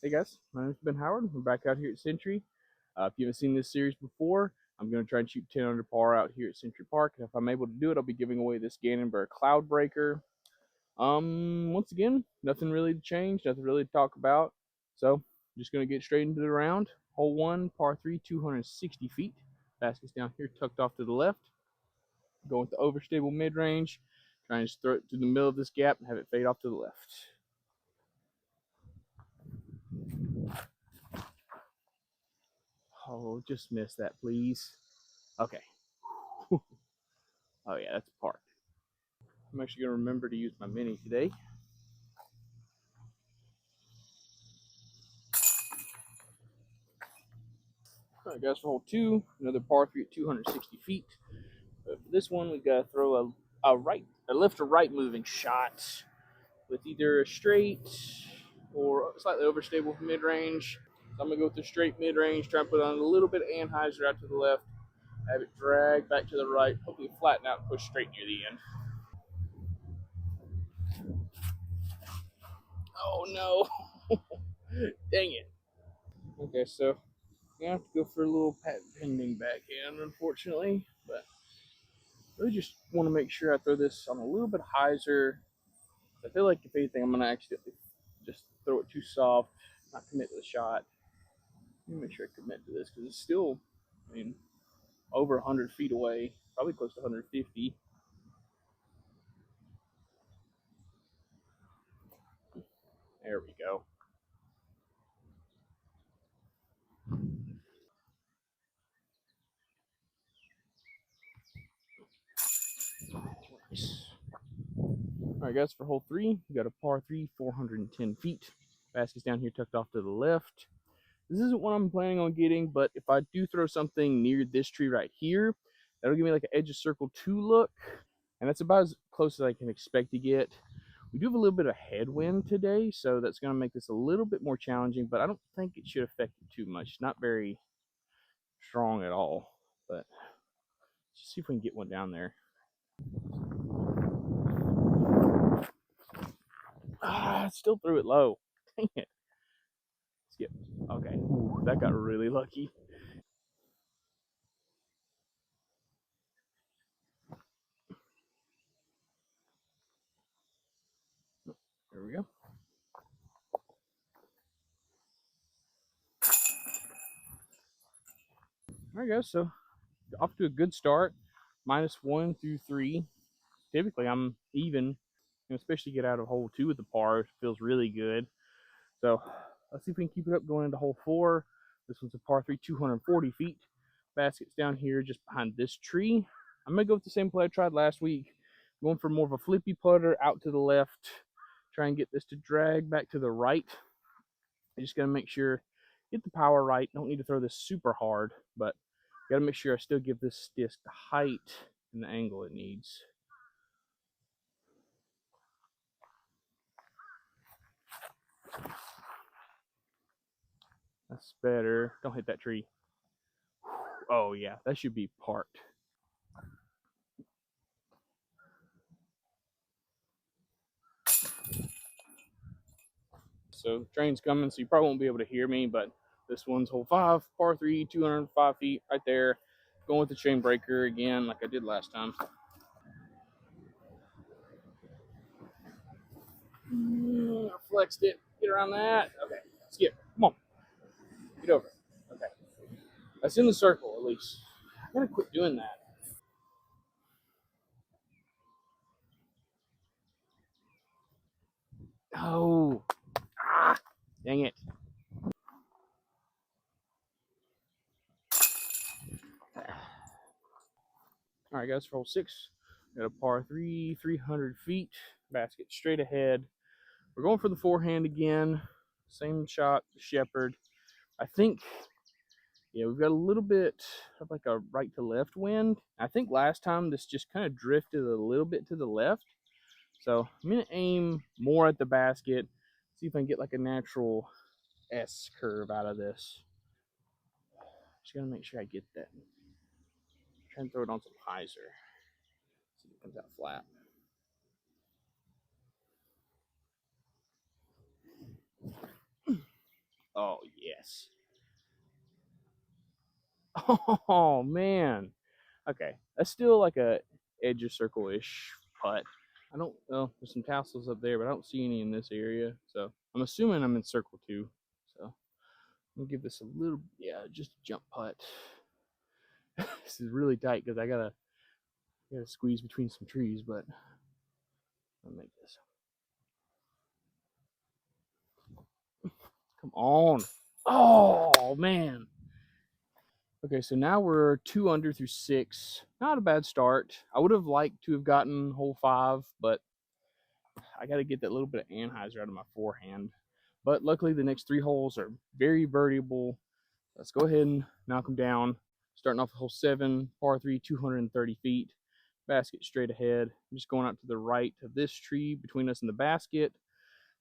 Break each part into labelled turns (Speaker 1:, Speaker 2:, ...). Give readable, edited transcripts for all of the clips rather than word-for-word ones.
Speaker 1: Hey guys, my name's Ben Howard. We're back out here at Century. If you haven't seen this series before, I'm going to try and shoot 10 under par out here at Century Park. And if I'm able to do it, I'll be giving away this Gannon Cloud Breaker. Once again, nothing really to change, nothing really to talk about. So, I'm just going to get straight into the round. Hole 1, par 3, 260 feet. Basket's down here tucked off to the left. Going with the overstable mid-range. Try and just throw it through the middle of this gap and have it fade off to the left. Oh, just miss that, please. Okay. Oh yeah, that's a part. I'm actually going to remember to use my mini today. All right, guys, for hole 2, another par 3 at 260 feet. But for this one, we've got to throw a left or right moving shot with either a straight or slightly overstable mid-range. So I'm going to go with the straight mid-range, try and put on a little bit of anhyzer out to the left, have it drag back to the right, hopefully flatten out and push straight near the end. Oh no! Dang it. Okay, so I have to go for a little pending backhand, unfortunately, but I really just want to make sure I throw this on a little bit hyzer. I feel like if anything, I'm going to accidentally just throw it too soft, not commit to the shot. Let me make sure I commit to this because it's still, I mean, over 100 feet away, probably close to 150. There we go. Nice. All right, guys, for hole 3, we got a par 3, 410 feet. Basket's down here tucked off to the left. This isn't what I'm planning on getting, but if I do throw something near this tree right here, that'll give me like an edge of circle 2 look, and that's about as close as I can expect to get. We do have a little bit of headwind today, so that's going to make this a little bit more challenging, but I don't think it should affect it too much. It's not very strong at all, but let's see if we can get one down there. Still threw it low. Dang it. Skip. Okay, that got really lucky. There we go. All right, guys, so off to a good start. -1 through 3. Typically, I'm even, and especially get out of hole 2 with the par. It feels really good. So let's see if we can keep it up going into hole 4. This one's a par 3, 240 feet. Basket's down here just behind this tree. I'm going to go with the same play I tried last week. I'm going for more of a flippy putter out to the left. Try and get this to drag back to the right. I just got to make sure, get the power right. Don't need to throw this super hard, but got to make sure I still give this disc the height and the angle it needs. That's better. Don't hit that tree. Oh yeah, that should be parked. So the train's coming, so you probably won't be able to hear me, but this one's hole 5, par 3, 205 feet right there. Going with the chain breaker again, like I did last time. I flexed it. Get around that. Okay, skip. Come on. Get over. Okay. That's in the circle, at least. I gotta quit doing that. Oh. Ah. Dang it. All right, guys, for hole 6, got a par 3, 300 feet. Basket straight ahead. We're going for the forehand again. Same shot, Shepherd. I think, yeah, we've got a little bit of like a right to left wind. I think last time this just kind of drifted a little bit to the left. So I'm going to aim more at the basket, see if I can get like a natural S curve out of this. Just got to make sure I get that. Try and throw it on some hyzer. See if it comes out flat. Oh, yes. Oh, man. Okay. That's still like a edge of circle-ish putt. I don't, well, there's some tassels up there, but I don't see any in this area. So I'm assuming I'm in circle 2. So I'm going to give this a little, yeah, just a jump putt. This is really tight because I gotta squeeze between some trees, but I'll make this. Come on. Oh, man. Okay, so now we're 2 under through 6. Not a bad start. I would have liked to have gotten hole 5, but I got to get that little bit of anhyzer out of my forehand. But luckily, the next 3 holes are very birdieable. Let's go ahead and knock them down. Starting off with hole 7, par 3, 230 feet. Basket straight ahead. I'm just going out to the right of this tree between us and the basket,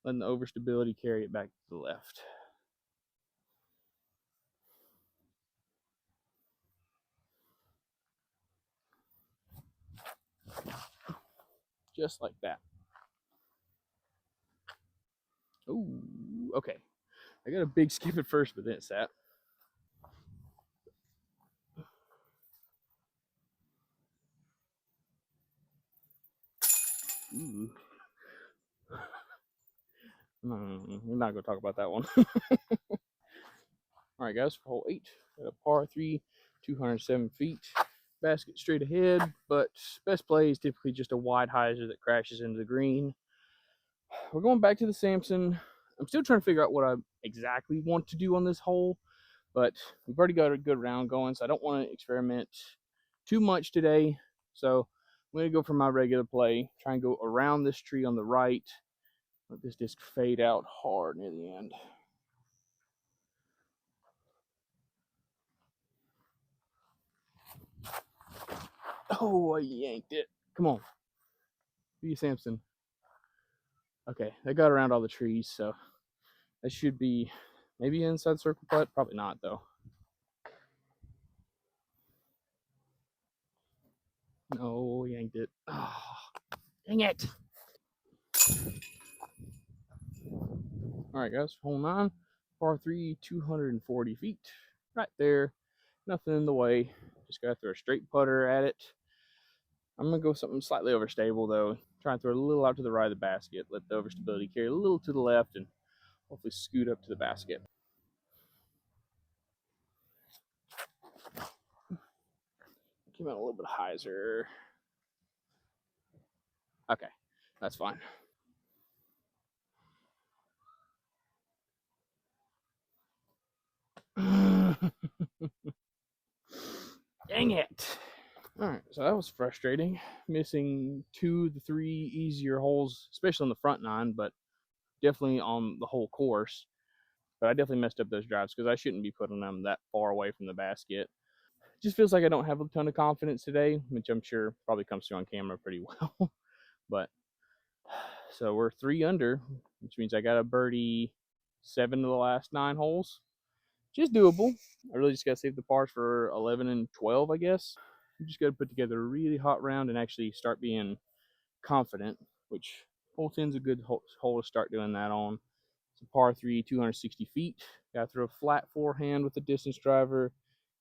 Speaker 1: letting the overstability carry it back to the left. Just like that. Ooh, okay. I got a big skip at first, but then it sat. Ooh. We're not going to talk about that one. All right, guys, for hole 8, got a par 3, 207 feet. Basket straight ahead, but best play is typically just a wide hyzer that crashes into the green. We're going back to the Samson. I'm still trying to figure out what I exactly want to do on this hole, but we've already got a good round going, so I don't want to experiment too much today. So I'm going to go for my regular play, try and go around this tree on the right, let this disc fade out hard near the end. Oh, I yanked it. Come on. Be Samson. Okay, I got around all the trees, so that should be maybe inside circle putt. Probably not, though. No, yanked it. Oh, dang it. All right, guys, hole 9, par 3, 240 feet. Right there. Nothing in the way. Just got to throw a straight putter at it. I'm going to go something slightly overstable, though. Try and throw a little out to the right of the basket. Let the overstability carry a little to the left and hopefully scoot up to the basket. Came out a little bit hyzer. Okay, that's fine. Dang it. All right, so that was frustrating. Missing 2 of the 3 easier holes, especially on the front 9, but definitely on the whole course. But I definitely messed up those drives because I shouldn't be putting them that far away from the basket. It just feels like I don't have a ton of confidence today, which I'm sure probably comes through on camera pretty well. But so we're 3 under, which means I got a birdie 7 of the last 9 holes. Just doable. I really just got to save the pars for 11 and 12, I guess. You just got to put together a really hot round and actually start being confident, which hole 10 is a good hole to start doing that on. It's a par 3, 260 feet. Got to throw a flat forehand with a distance driver,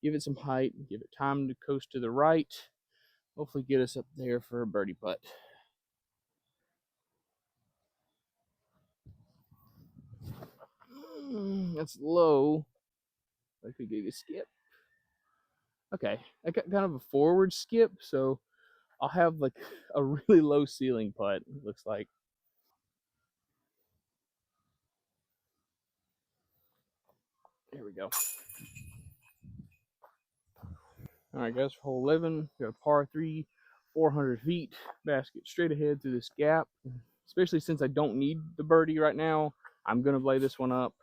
Speaker 1: give it some height, give it time to coast to the right. Hopefully get us up there for a birdie putt. That's low. I could get a skip. Okay, I got kind of a forward skip, so I'll have like a really low ceiling putt, it looks like. There we go. All right, guys, for hole 11, we got a par 3, 400 feet, basket straight ahead through this gap. Especially since I don't need the birdie right now, I'm going to lay this one up.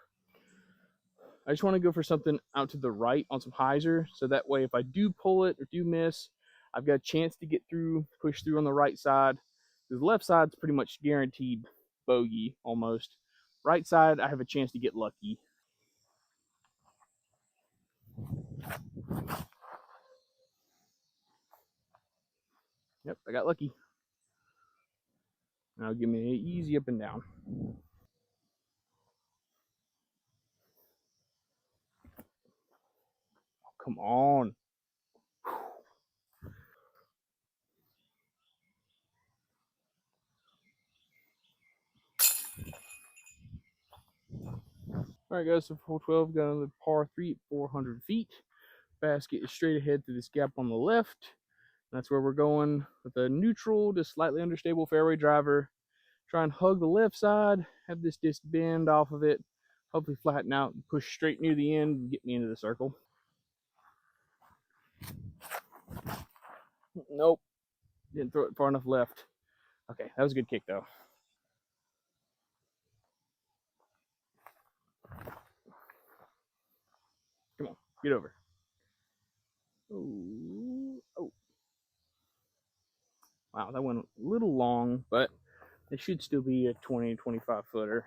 Speaker 1: I just want to go for something out to the right on some hyzer, so that way if I do pull it or do miss, I've got a chance to get through, push through on the right side. The left side's pretty much guaranteed bogey almost. Right side, I have a chance to get lucky. Yep, I got lucky. Now give me an easy up and down. come on. All right, guys, so hole 12, got another par 3 at 400 feet. Basket is straight ahead through this gap on the left. That's where we're going with a neutral to slightly understable fairway driver. Try and hug the left side, have this disc bend off of it, hopefully flatten out and push straight near the end and get me into the circle. Nope, didn't throw it far enough left. Okay, that was a good kick though. Come on, get over. Ooh, oh. Wow, that went a little long, but it should still be a 20, 25 footer.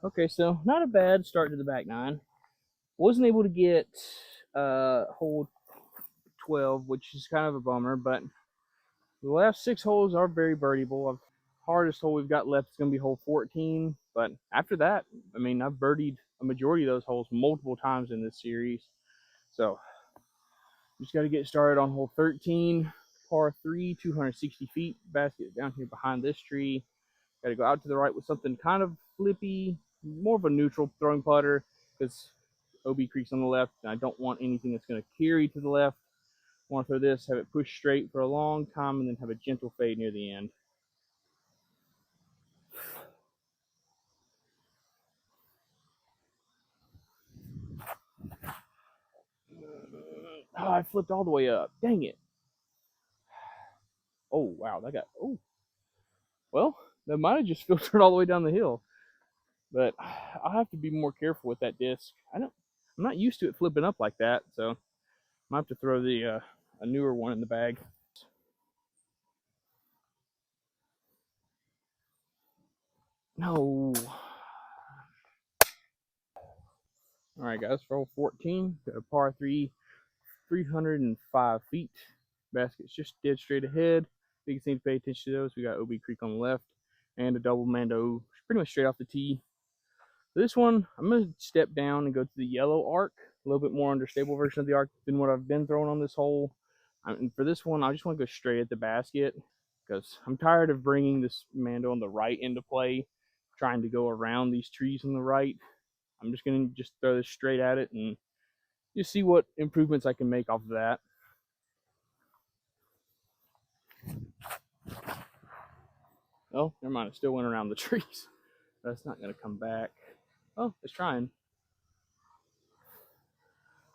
Speaker 1: Okay, so not a bad start to the back nine. Wasn't able to get hole 12, which is kind of a bummer, but the last 6 holes are very birdieable. Hardest hole we've got left is going to be hole 14, but after that, I mean, I've birdied a majority of those holes multiple times in this series. So just got to get started on hole 13, par 3, 260 feet. Basket down here behind this tree. Got to go out to the right with something kind of flippy, more of a neutral throwing putter, because OB Creek's on the left, and I don't want anything that's going to carry to the left. I want to throw this, have it push straight for a long time, and then have a gentle fade near the end. Oh, I flipped all the way up. Dang it. Oh, wow. That got. Oh. Well, that might have just filtered all the way down the hill. But I'll have to be more careful with that disc. I'm not used to it flipping up like that, so I might have to throw the a newer one in the bag. No. All right, guys. For hole 14, got a par 3, 305 feet. Basket's just dead straight ahead. Biggest thing to pay attention to those, we got OB Creek on the left and a double Mando pretty much straight off the tee. For this one, I'm going to step down and go to the yellow arc, a little bit more understable version of the arc than what I've been throwing on this hole. And for this one, I just want to go straight at the basket because I'm tired of bringing this Mando on the right into play, trying to go around these trees on the right. I'm just going to just throw this straight at it and just see what improvements I can make off of that. Oh, never mind. It still went around the trees. That's not going to come back. Oh, it's trying.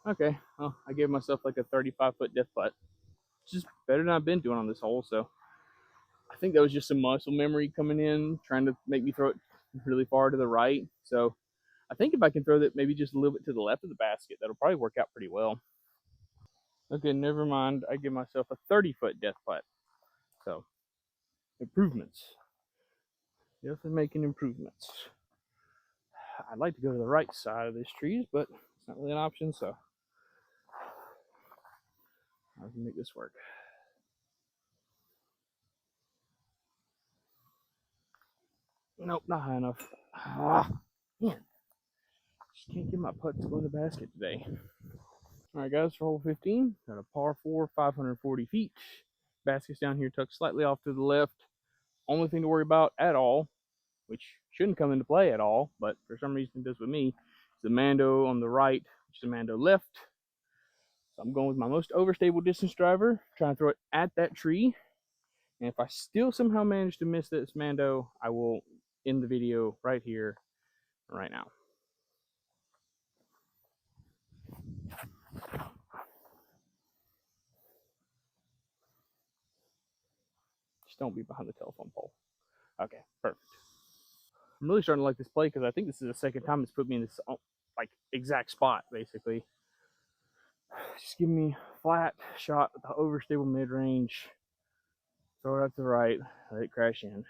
Speaker 1: Okay. Well, I gave myself like a 35-foot death putt. It's just better than I've been doing on this hole. So I think that was just some muscle memory coming in, trying to make me throw it really far to the right. So I think if I can throw that maybe just a little bit to the left of the basket, that'll probably work out pretty well. Okay, never mind. I give myself a 30-foot death putt. So improvements. Definitely making improvements. I'd like to go to the right side of this trees, but it's not really an option, so I can make this work. Nope, not high enough. Man, just can't get my putt to go in the basket today. All right, guys, for hole 15, got a par 4, 540 feet. Basket's down here tucked slightly off to the left. Only thing to worry about at all, which shouldn't come into play at all, but for some reason it does with me, is the Mando on the right, which is the Mando left. So I'm going with my most overstable distance driver, trying to throw it at that tree. And if I still somehow manage to miss this Mando, I will end the video right here, right now. Just don't be behind the telephone pole. Okay, perfect. I'm really starting to like this play because I think this is the second time it's put me in this like exact spot, basically. Just give me a flat shot at the overstable mid-range. Throw it up to the right, let it crash in.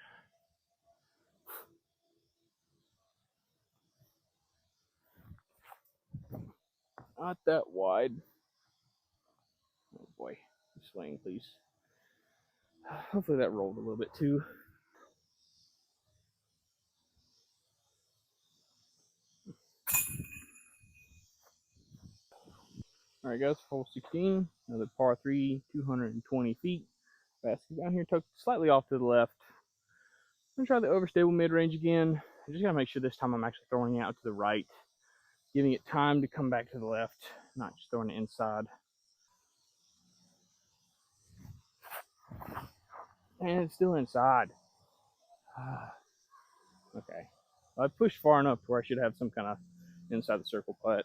Speaker 1: Not that wide. Oh boy, swing please. Hopefully that rolled a little bit too. All right, guys, hole 16, another par 3, 220 feet. Basket down here, tucked slightly off to the left. I'm going to try the overstable mid-range again. I just got to make sure this time I'm actually throwing it out to the right, giving it time to come back to the left, not just throwing it inside. And it's still inside. Okay. I pushed far enough where I should have some kind of inside the circle putt.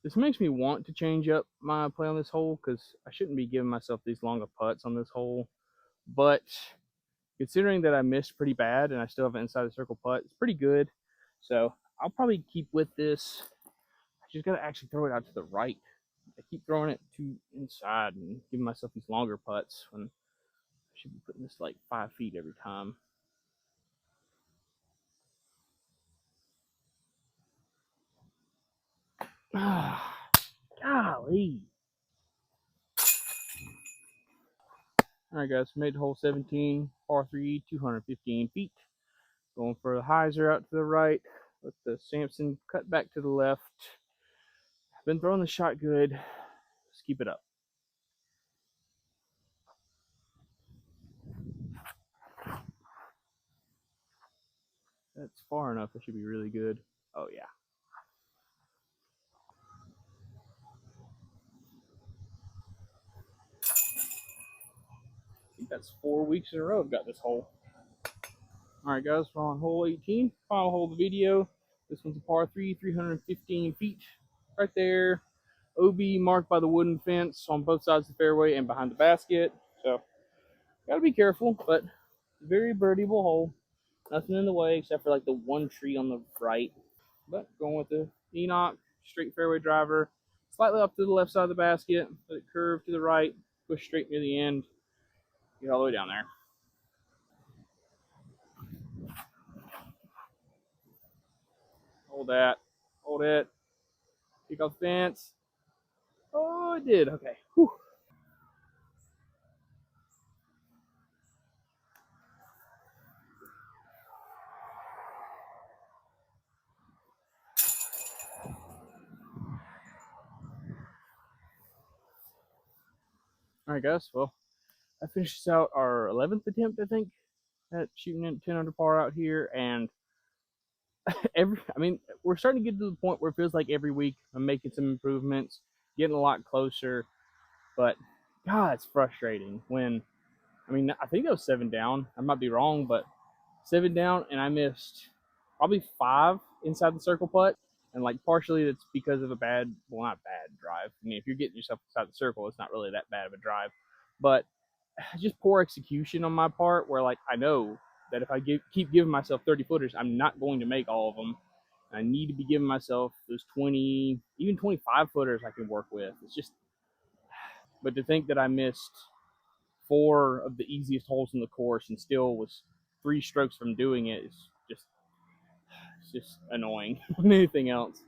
Speaker 1: This makes me want to change up my play on this hole because I shouldn't be giving myself these longer putts on this hole. But considering that I missed pretty bad and I still have an inside the circle putt, it's pretty good. So I'll probably keep with this. I just got to actually throw it out to the right. I keep throwing it too inside and giving myself these longer putts when I should be putting this like 5 feet every time. Golly. All right, guys, made hole 17, par 3, 215 feet. Going for the hyzer out to the right. Let the Samson cut back to the left. Been throwing the shot good. Let's keep it up. That's far enough. It should be really good. Oh, yeah. I think that's 4 weeks in a row I've got this hole. All right, guys, we're on hole 18. Final hole of the video. This one's a par 3, 315 feet. Right there. OB marked by the wooden fence on both sides of the fairway and behind the basket. So, gotta be careful, but very birdieable hole. Nothing in the way except for like the one tree on the right. But going with the Enoch straight fairway driver, slightly up to the left side of the basket, let it curve to the right, push straight near the end, get all the way down there. Hold that, hold it, kick off the fence. Oh, it did. Okay. Whew. All right, guys. Well, that finishes out our 11th attempt, I think, at shooting at 10 under par out here. And we're starting to get to the point where it feels like every week I'm making some improvements, getting a lot closer. But God, it's frustrating when, I think that was 7 down. I might be wrong, but 7 down, and I missed probably 5 inside the circle putt. And like partially that's because of a bad, well, not bad drive. If you're getting yourself inside the circle, it's not really that bad of a drive. But just poor execution on my part where like I know that if I keep giving myself 30 footers, I'm not going to make all of them. I need to be giving myself those 20, even 25 footers I can work with. It's just, but to think that I missed 4 of the easiest holes in the course and still was 3 strokes from doing it is just, it's just annoying than anything else.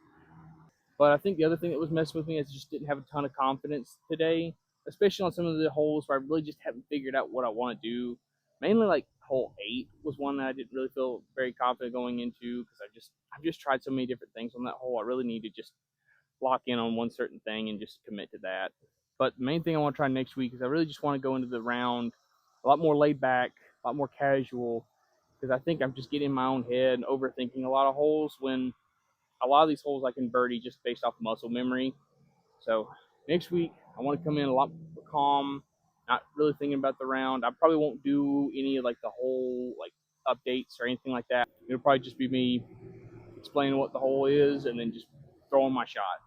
Speaker 1: But I think the other thing that was messing with me is I just didn't have a ton of confidence today, especially on some of the holes where I really just haven't figured out what I want to do. Mainly like hole 8 was one that I didn't really feel very confident going into because I've just tried so many different things on that hole. I really need to just lock in on one certain thing and just commit to that. But the main thing I want to try next week is I really just want to go into the round a lot more laid back, a lot more casual, because I think I'm just getting in my own head and overthinking a lot of holes when a lot of these holes I can birdie just based off muscle memory. So next week I want to come in a lot more calm, not really thinking about the round. I probably won't do any of like the whole like updates or anything like that. It'll probably just be me explaining what the hole is and then just throwing my shot.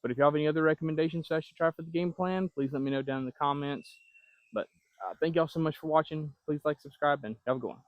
Speaker 1: But if you have any other recommendations I should try for the game plan, please let me know down in the comments. But thank y'all so much for watching. Please like, subscribe, and have a good one.